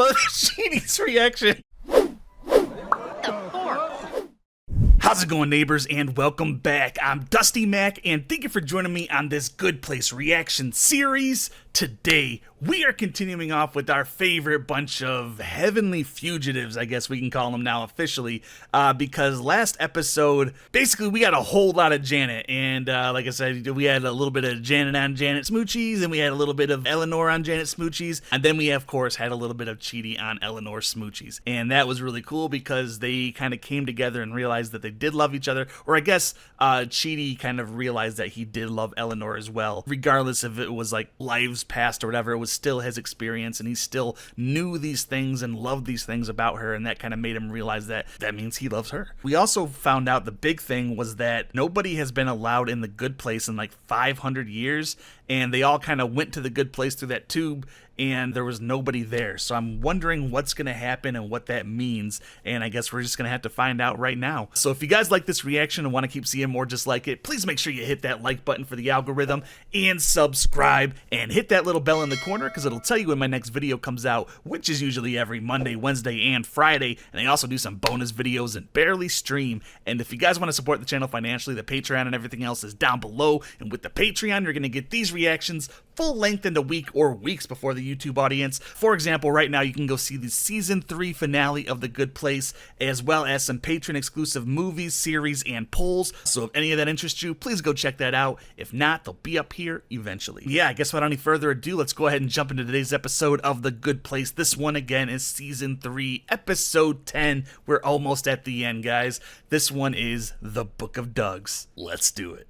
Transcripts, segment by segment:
love Chidi's reaction. How's it going, neighbors, and welcome back. I'm Dusty Mac, and thank you for joining me on this Good Place reaction series. Today, we are continuing off with our favorite bunch of heavenly fugitives, I guess we can call them now officially, because last episode, basically, we got a whole lot of Janet, and like I said, we had a little bit of Janet on Janet smoochies, and we had a little bit of Eleanore on Janet smoochies, and then we, of course, had a little bit of Chidi on Eleanore smoochies, and that was really cool because they kind of came together and realized that they did love each other, or I guess Chidi kind of realized that he did love Eleanore as well, regardless if it was like lives past or whatever. It was still his experience, and he still knew these things and loved these things about her, and that kind of made him realize that that means he loves her. We also found out the big thing was that nobody has been allowed in the good place in like 500 years, and they all kind of went to the good place through that tube, and there was nobody there. So I'm wondering what's going to happen and what that means, and I guess we're just going to have to find out right now. So if you guys like this reaction and want to keep seeing more just like it, please make sure you hit that like button for the algorithm and subscribe, and hit that little bell in the corner because it'll tell you when my next video comes out, which is usually every Monday, Wednesday, and Friday, and I also do some bonus videos and barely stream. And if you guys want to support the channel financially, the Patreon and everything else is down below, and with the Patreon, you're going to get these reactions full length in a week or weeks before the YouTube audience. For example, right now you can go see the season 3 finale of The Good Place, as well as some patron exclusive movies, series, and polls. So if any of that interests you, please go check that out. If not, they'll be up here eventually. Yeah, I guess without any further ado, let's go ahead and jump into today's episode of The Good Place. This one again is season 3, episode 10. We're almost at the end, guys. This one is The Book of Dougs. Let's do it.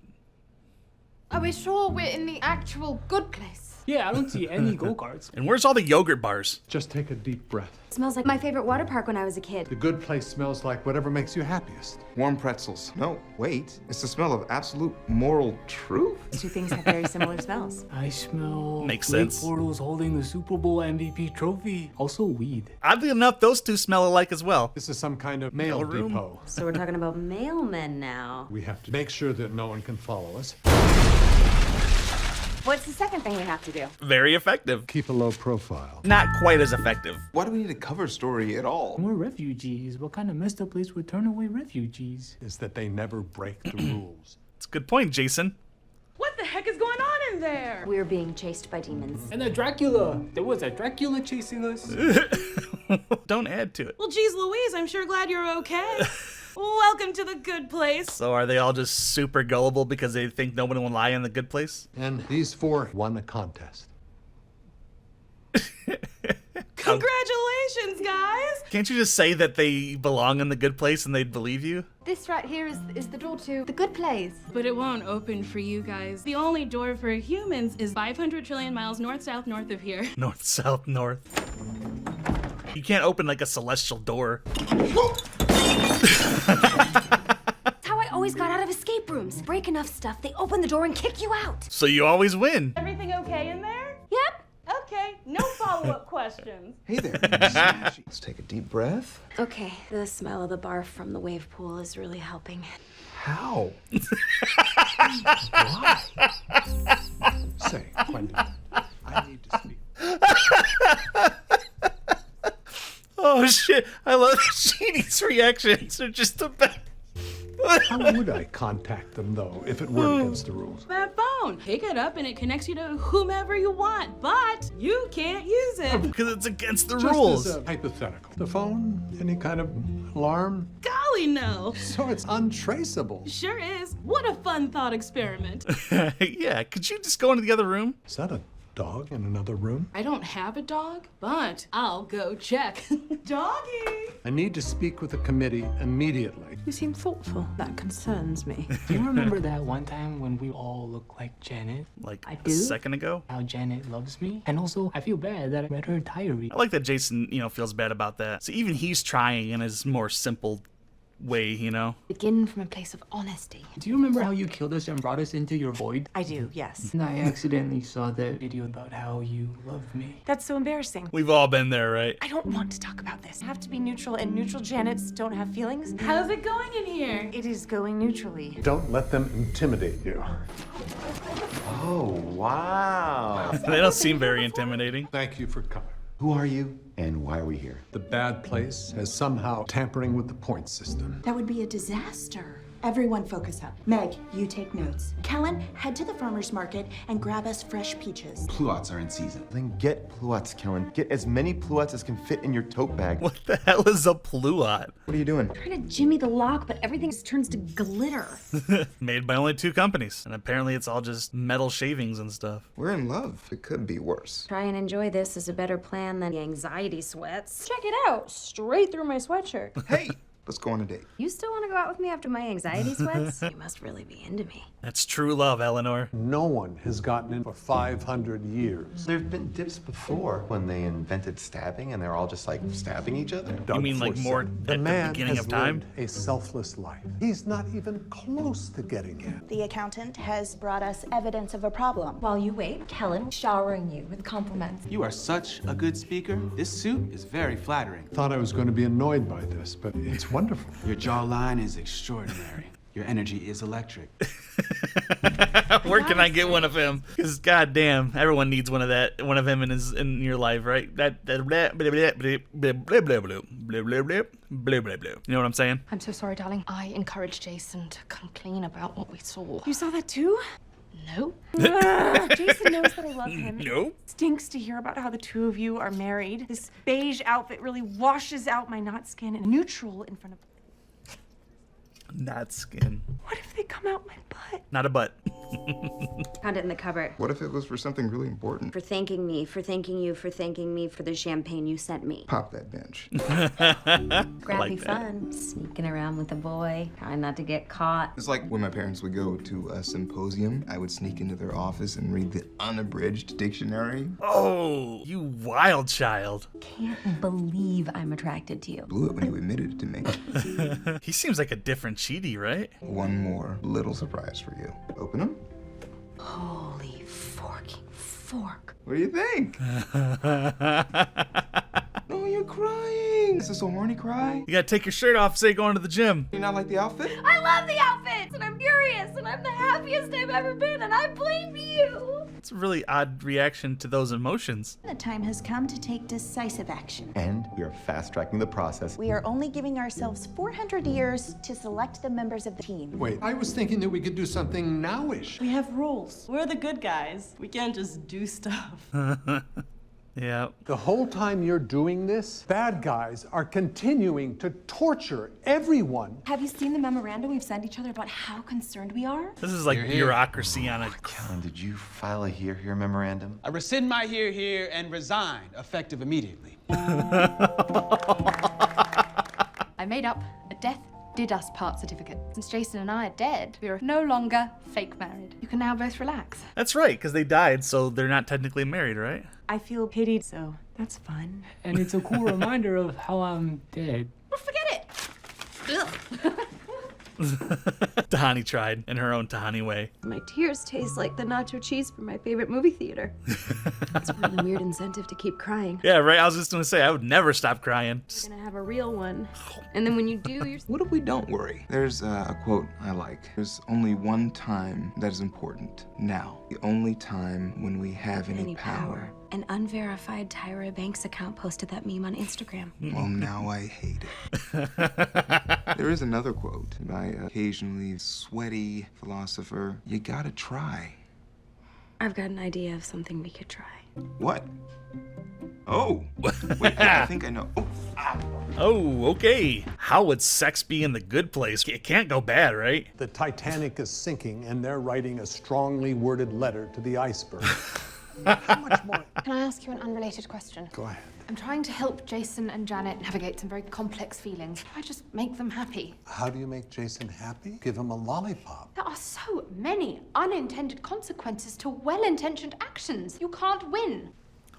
Are we sure we're in the actual good place? Yeah, I don't see any go-karts. And where's all the yogurt bars? Just take a deep breath. It smells like my favorite water park when I was a kid. The good place smells like whatever makes you happiest. Warm pretzels. No, wait. It's the smell of absolute moral truth. Two things have very similar smells. I smell Makes Blake sense. Bortles holding the Super Bowl MVP trophy. Also weed. Oddly enough, those two smell alike as well. This is some kind of mail Mailroom? depot. So we're talking about mailmen now. We have to make sure that no one can follow us. What's the second thing we have to do? Very effective. Keep a low profile. Not quite as effective. Why do we need a cover story at all? We're refugees. What kind of messed up place would turn away refugees? Is that they never break the rules. It's a good point, Jason. What the heck is going on in there? We're being chased by demons. And a Dracula. There was a Dracula chasing us. Don't add to it. Well, geez Louise, I'm sure glad you're okay. Welcome to the good place. So are they all just super gullible because they think nobody will lie in the good place? And these 4 won a contest. Congratulations, guys. Can't you just say that they belong in the good place and they'd believe you? This right here is the door to the good place. But it won't open for you guys. The only door for humans is 500 trillion miles north-south north of here. North, south, north. You can't open like a celestial door. That's how I always got out of escape rooms. Break enough stuff, they open the door and kick you out. So you always win. Everything okay in there? Yep. Okay, no follow-up questions. Hey there. Let's take a deep breath. Okay, the smell of the barf from the wave pool is really helping. How? Why? Say, Quentin, I need to speak. Oh shit, I love Chidi's reactions. They're just the best. How would I contact them, though, if it were against the rules? That phone. Pick it up and it connects you to whomever you want, but you can't use it. Because it's against the Just rules. as a hypothetical. The phone? Any kind of alarm? Golly, no. So it's untraceable. Sure is. What a fun thought experiment. Yeah, could you just go into the other room? Is that a dog in another room? I don't have a dog, but I'll go check. Doggy! I need to speak with the committee immediately. You seem thoughtful. That concerns me. Do you remember that one time when we all looked like Janet? Like I a do? second ago? How Janet loves me? And also, I feel bad that I read her diary. I like that Jason, feels bad about that. So even he's trying in his more simple way, Begin from a place of honesty. Do you remember how you killed us and brought us into your void? I do, yes. And I accidentally saw that video about how you love me. That's so embarrassing. We've all been there, right? I don't want to talk about this. I have to be neutral, and neutral Janets don't have feelings. How's it going in here? It is going neutrally. Don't let them intimidate you. Oh, wow. They don't seem very intimidating. Thank you for coming. Who are you and why are we here? The bad place has somehow tampering with the point system. That would be a disaster. Everyone focus up. Meg, you take notes. Kellen, head to the farmer's market and grab us fresh peaches. Pluots are in season. Then get pluots, Kellen. Get as many pluots as can fit in your tote bag. What the hell is a pluot? What are you doing? Trying to jimmy the lock, but everything just turns to glitter. Made by only 2 companies. And apparently it's all just metal shavings and stuff. We're in love. It could be worse. Try and enjoy this is a better plan than the anxiety sweats. Check it out, straight through my sweatshirt. Hey, let's go on a date. You still want to go out with me after my anxiety sweats? You must really be into me. That's true love, Eleanor. No one has gotten in for 500 years. There have been dips before when they invented stabbing and they're all just like stabbing each other. You mean like more The at the man beginning has of time? lived a selfless life. He's not even close to getting in. The accountant has brought us evidence of a problem. While you wait, Kellen Showering you with compliments. You are such a good speaker. This suit is very flattering. Thought I was going to be annoyed by this, but it's wonderful. Your jawline is extraordinary. Your energy is electric. Where can I get one of him? Because goddamn, everyone needs one of him in your life, right? That blah blah blah blah blah blah blah blah blah blah blah blah. You know what I'm saying? I'm so sorry, darling. I encouraged Jason to come clean about what we saw. You saw that too? No. Jason knows that I love him. No. Stinks to hear about how the two of you are married. This beige outfit really washes out my not skin and neutral in front of. Not skin. What if they come out my butt? Not a butt. found it in the cupboard. What if it was for something really important? For thanking me, for thanking you, for thanking me for the champagne you sent me. Pop that bench. Scrappy that. fun. Sneaking around with a boy, trying not to get caught. It's like when my parents would go to a symposium, I would sneak into their office and read the unabridged dictionary. Oh, you wild child. Can't believe I'm attracted to you. Blew it when you admitted it to me. He seems like a different Chidi, right? One more little surprise for you. Open them. Holy forking fork. What do you think? No, you're crying. Is this a horny cry? You gotta take your shirt off, say going to the gym. You not like the outfit? I love the outfits, and I'm furious, and I'm the happiest I've ever been, and I blame you. It's a really odd reaction to those emotions. The time has come to take decisive action. And we are fast-tracking the process. We are only giving ourselves 400 years to select the members of the team. Wait, I was thinking that we could do something nowish. We have rules. We're the good guys. We can't just do stuff. Yeah. The whole time you're doing this, bad guys are continuing to torture everyone. Have you seen the memorandum we've sent each other about how concerned we are? This is like bureaucracy on a... Kellen, did you file a here memorandum? I rescind my here and resign, effective immediately. I made up a death did us part certificate. Since Jason and I are dead, we are no longer fake married. You can now both relax. That's right, because they died, so they're not technically married, right? I feel pitied, so that's fun. And it's a cool reminder of how I'm dead. Well, forget it. Tahani tried in her own Tahani way. My tears taste like the nacho cheese from my favorite movie theater. It's a really weird incentive to keep crying. Yeah, right, I was just gonna say, I would never stop crying. You're gonna have a real one. And then when you do, you're... What if we don't worry? There's a quote I like. There's only one time that is important. Now. The only time when we have any power. An unverified Tyra Banks account posted that meme on Instagram. Well, now I hate it. There is another quote by an occasionally sweaty philosopher. You gotta try. I've got an idea of something we could try. What? Oh, wait, yeah, I think I know. Oh, ah. Oh, okay. How would sex be in the good place? It can't go bad, right? The Titanic is sinking, and they're writing a strongly worded letter to the iceberg. How much more? Can I ask you an unrelated question? Go ahead. I'm trying to help Jason and Janet navigate some very complex feelings. How do I just make them happy? How do you make Jason happy? Give him a lollipop. There are so many unintended consequences to well-intentioned actions. You can't win.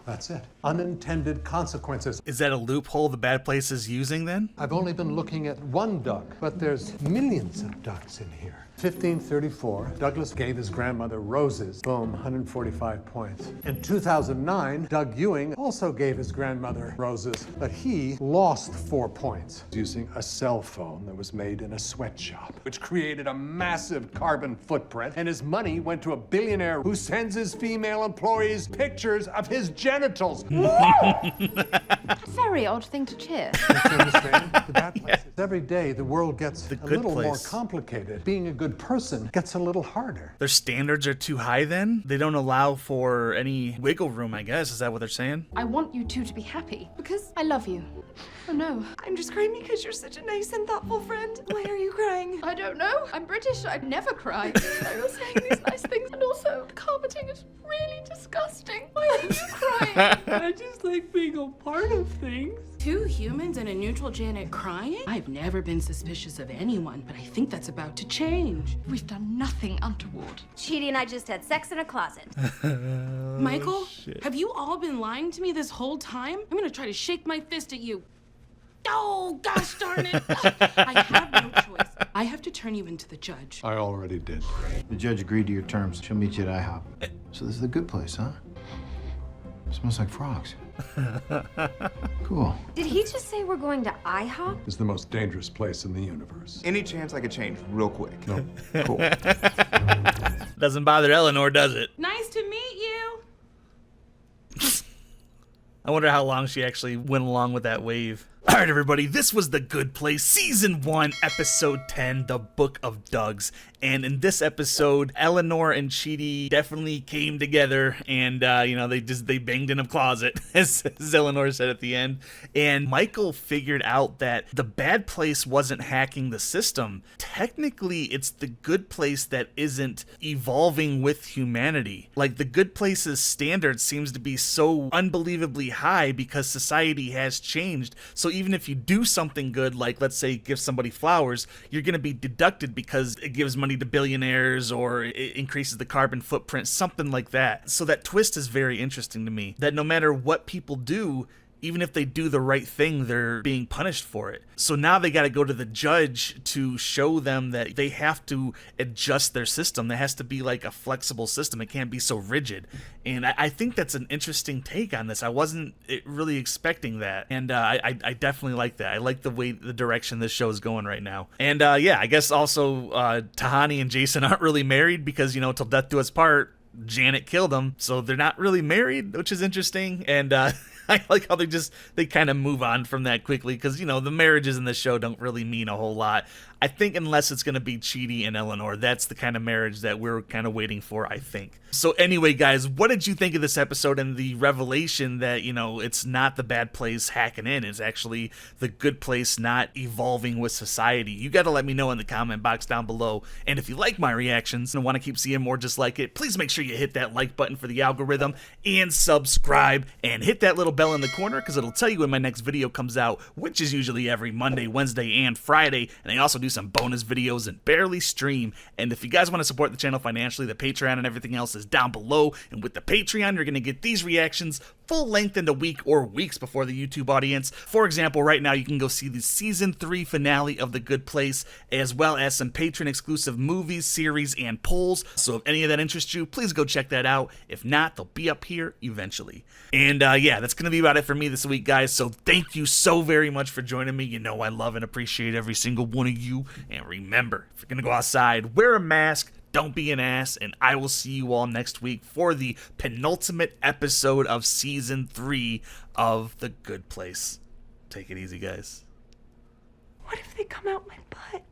That's it. Unintended consequences. Is that a loophole the bad place is using then? I've only been looking at one duck, but there's millions of ducks in here. 1534, Douglas gave his grandmother roses. Boom, 145 points. In 2009, Doug Ewing also gave his grandmother roses, but he lost 4 points using a cell phone that was made in a sweatshop, which created a massive carbon footprint, and his money went to a billionaire who sends his female employees pictures of his genitals. genitals. Very odd thing to cheer. The bad places. Every day the world gets a good little more place. complicated. Being a good person gets a little harder. Their standards are too high then? They don't allow for any wiggle room, I guess. Is that what they're saying? I want you two to be happy because I love you. Oh no. I'm just crying because you're such a nice and thoughtful friend. Why are you crying? I don't know. I'm British. I'd never cry. You're saying these nice things, and also the carpeting is really disgusting. Why are you crying? I just like being a part of things. Two humans and a neutral Janet crying? I've never been suspicious of anyone, but I think that's about to change. We've done nothing untoward. Chidi and I just had sex in a closet. Michael, have you all been lying to me this whole time? I'm gonna try to shake my fist at you. Oh, gosh darn it. I have no choice. I have to turn you into the judge. I already did. The judge agreed to your terms. She'll meet you at IHOP. So this is the good place, huh? Smells like frogs. Cool. Did he just say we're going to IHOP? It's the most dangerous place in the universe. Any chance I could change real quick? No. Cool. Doesn't bother Eleanor, does it? Nice to meet you. I wonder how long she actually went along with that wave. All right, everybody, this was The Good Place, Season 1, Episode 10, The Book of Dougs. And in this episode, Eleanor and Chidi definitely came together and, they banged in a closet, as Eleanor said at the end. And Michael figured out that the bad place wasn't hacking the system. Technically, it's the good place that isn't evolving with humanity. Like, the good place's standard seems to be so unbelievably high because society has changed. So even if you do something good, like let's say give somebody flowers, you're going to be deducted because it gives money to billionaires or it increases the carbon footprint, something like that. So that twist is very interesting to me, that no matter what people do, even if they do the right thing, they're being punished for it. So now they got to go to the judge to show them that they have to adjust their system. There has to be like a flexible system. It can't be so rigid. And I think that's an interesting take on this. I wasn't really expecting that. And I definitely like that. I like the direction this show is going right now. And I guess also Tahani and Jason aren't really married because, till death do us part, Janet killed them. So they're not really married, which is interesting. And I like how they kind of move on from that quickly because, the marriages in this show don't really mean a whole lot. I think unless it's going to be Chidi and Eleanor, that's the kind of marriage that we're kind of waiting for, I think. So anyway, guys, what did you think of this episode and the revelation that, it's not the bad place hacking in, it's actually the good place not evolving with society? You got to let me know in the comment box down below. And if you like my reactions and want to keep seeing more just like it, please make sure you hit that like button for the algorithm and subscribe and hit that little bell in the corner because it'll tell you when my next video comes out, which is usually every Monday, Wednesday, and Friday. And I also do some bonus videos and barely stream. And if you guys want to support the channel financially, the Patreon and everything else is down below. And with the Patreon, you're going to get these reactions full length in a week or weeks before the YouTube audience. For example, right now you can go see the Season 3 finale of The Good Place, as well as some Patreon exclusive movies, series, and polls. So if any of that interests you, please go check that out. If not, they'll be up here eventually. And that's going to be about it for me this week, guys. So thank you so very much for joining me. I love and appreciate every single one of you. And remember, if you're going to go outside, wear a mask, don't be an ass, and I will see you all next week for the penultimate episode of Season 3 of The Good Place. Take it easy, guys. What if they come out my butt?